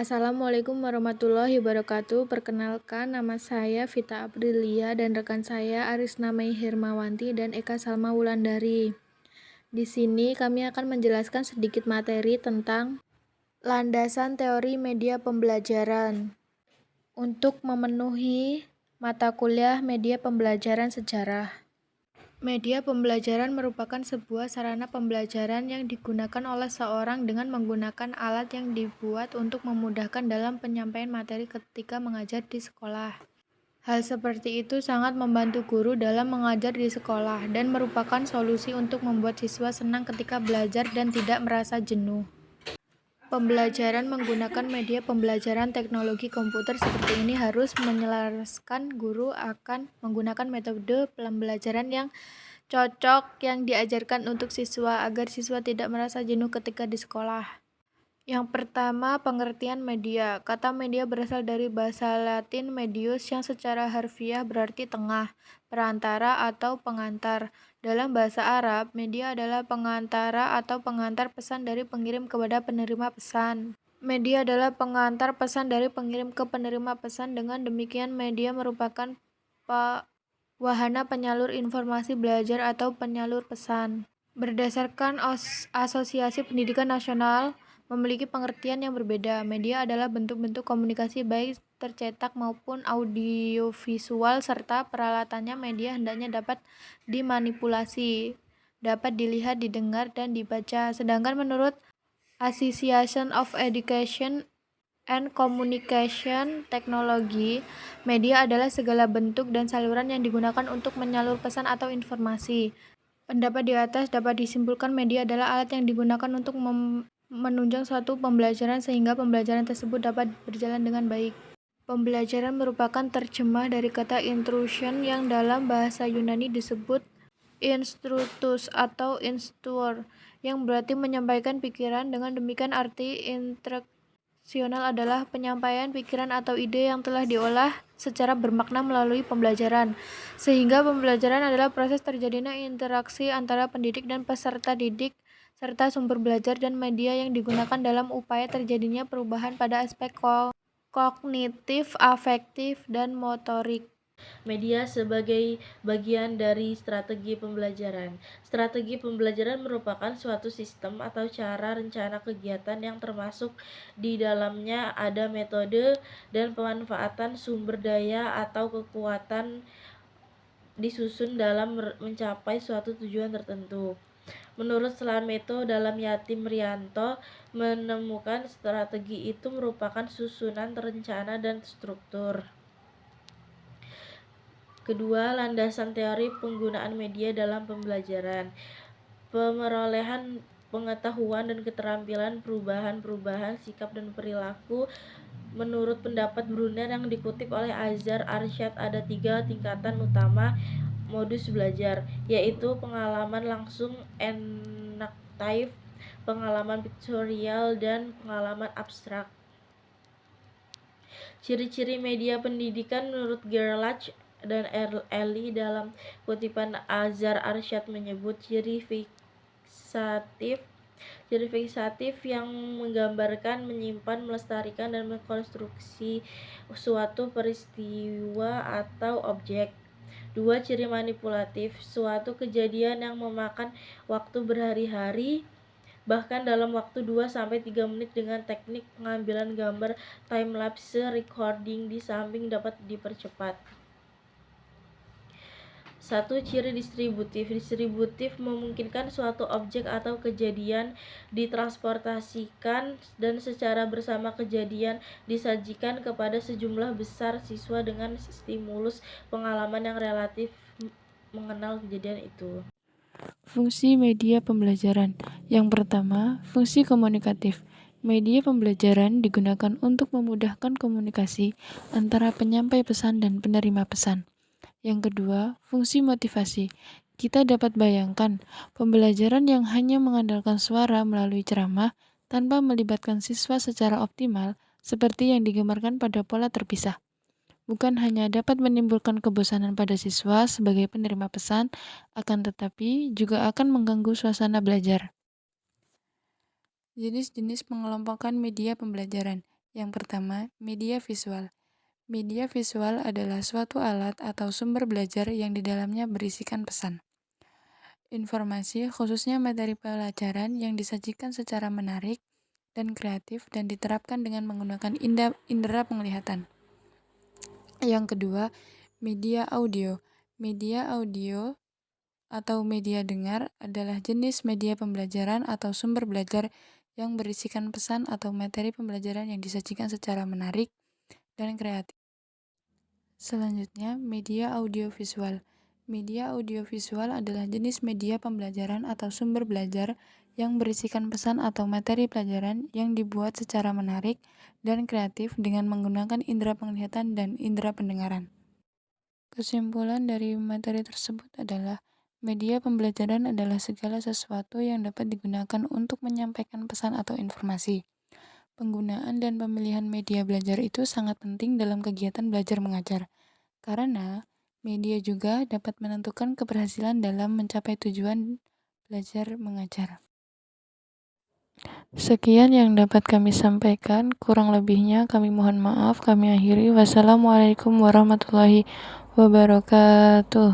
Assalamualaikum warahmatullahi wabarakatuh. Perkenalkan, nama saya Vita Aprilia dan rekan saya Arisna Mei Hermawanti dan Eka Salma Wulandari. Di sini kami akan menjelaskan sedikit materi tentang landasan teori media pembelajaran untuk memenuhi mata kuliah media pembelajaran sejarah. Media pembelajaran merupakan sebuah sarana pembelajaran yang digunakan oleh seorang dengan menggunakan alat yang dibuat untuk memudahkan dalam penyampaian materi ketika mengajar di sekolah. Hal seperti itu sangat membantu guru dalam mengajar di sekolah dan merupakan solusi untuk membuat siswa senang ketika belajar dan tidak merasa jenuh. Pembelajaran menggunakan media pembelajaran teknologi komputer seperti ini harus menyelaraskan guru akan menggunakan metode pembelajaran yang cocok yang diajarkan untuk siswa agar siswa tidak merasa jenuh ketika di sekolah. Yang pertama, pengertian media. Kata media berasal dari bahasa Latin medius yang secara harfiah berarti tengah, perantara atau pengantar. Dalam bahasa Arab, media adalah pengantara atau pengantar pesan dari pengirim kepada penerima pesan. Media adalah pengantar pesan dari pengirim ke penerima pesan. Dengan demikian, media merupakan wahana penyalur informasi belajar atau penyalur pesan. Berdasarkan Asosiasi Pendidikan Nasional memiliki pengertian yang berbeda. Media adalah bentuk-bentuk komunikasi baik tercetak maupun audiovisual serta peralatannya. Media hendaknya dapat dimanipulasi, dapat dilihat, didengar, dan dibaca. Sedangkan menurut Association of Education and Communication Technology, media adalah segala bentuk dan saluran yang digunakan untuk menyalur pesan atau informasi. Pendapat di atas dapat disimpulkan media adalah alat yang digunakan untuk menunjang suatu pembelajaran sehingga pembelajaran tersebut dapat berjalan dengan baik. Pembelajaran merupakan terjemah dari kata intrusion yang dalam bahasa Yunani disebut instructus atau instruor, yang berarti menyampaikan pikiran. Dengan demikian arti adalah penyampaian pikiran atau ide yang telah diolah secara bermakna melalui pembelajaran, sehingga pembelajaran adalah proses terjadinya interaksi antara pendidik dan peserta didik serta sumber belajar dan media yang digunakan dalam upaya terjadinya perubahan pada aspek kognitif, afektif, dan motorik. Media sebagai bagian dari strategi pembelajaran. Strategi pembelajaran merupakan suatu sistem atau cara rencana kegiatan yang termasuk di dalamnya ada metode dan pemanfaatan sumber daya atau kekuatan disusun dalam mencapai suatu tujuan tertentu. Menurut Slameto dalam Yatim Rianto menemukan strategi itu merupakan susunan terencana dan struktur. Kedua, landasan teori penggunaan media dalam pembelajaran. Pemerolehan pengetahuan dan keterampilan perubahan sikap dan perilaku. Menurut pendapat Brunner yang dikutip oleh Azhar Arsyad, ada 3 tingkatan utama modus belajar, yaitu pengalaman langsung enaktif, pengalaman pictorial, dan pengalaman abstrak. Ciri-ciri media pendidikan menurut Gerlach dan Eli dalam kutipan Azhar Arsyad menyebut ciri fiksatif yang menggambarkan, menyimpan, melestarikan, dan mengkonstruksi suatu peristiwa atau objek. 2. Ciri manipulatif, suatu kejadian yang memakan waktu berhari-hari, bahkan dalam waktu 2-3 menit dengan teknik pengambilan gambar time-lapse recording di samping dapat dipercepat. 1. Ciri distributif memungkinkan suatu objek atau kejadian ditransportasikan dan secara bersama kejadian disajikan kepada sejumlah besar siswa dengan stimulus pengalaman yang relatif mengenal kejadian itu. Fungsi media pembelajaran. Yang pertama, fungsi komunikatif. Media pembelajaran digunakan untuk memudahkan komunikasi antara penyampai pesan dan penerima pesan. Yang kedua, fungsi motivasi. Kita dapat bayangkan pembelajaran yang hanya mengandalkan suara melalui ceramah tanpa melibatkan siswa secara optimal seperti yang digambarkan pada pola terpisah. Bukan hanya dapat menimbulkan kebosanan pada siswa sebagai penerima pesan, akan tetapi juga akan mengganggu suasana belajar. Jenis-jenis pengelompokan media pembelajaran. Yang pertama, media visual. Media visual adalah suatu alat atau sumber belajar yang di dalamnya berisikan pesan. Informasi, khususnya materi pelajaran yang disajikan secara menarik dan kreatif dan diterapkan dengan menggunakan indera penglihatan. Yang kedua, media audio. Media audio atau media dengar adalah jenis media pembelajaran atau sumber belajar yang berisikan pesan atau materi pembelajaran yang disajikan secara menarik dan kreatif. Selanjutnya, media audiovisual. Media audiovisual adalah jenis media pembelajaran atau sumber belajar yang berisikan pesan atau materi pelajaran yang dibuat secara menarik dan kreatif dengan menggunakan indera penglihatan dan indera pendengaran. Kesimpulan dari materi tersebut adalah media pembelajaran adalah segala sesuatu yang dapat digunakan untuk menyampaikan pesan atau informasi. Penggunaan dan pemilihan media belajar itu sangat penting dalam kegiatan belajar mengajar, karena media juga dapat menentukan keberhasilan dalam mencapai tujuan belajar mengajar. Sekian yang dapat kami sampaikan, kurang lebihnya kami mohon maaf, kami akhiri. Wassalamualaikum warahmatullahi wabarakatuh.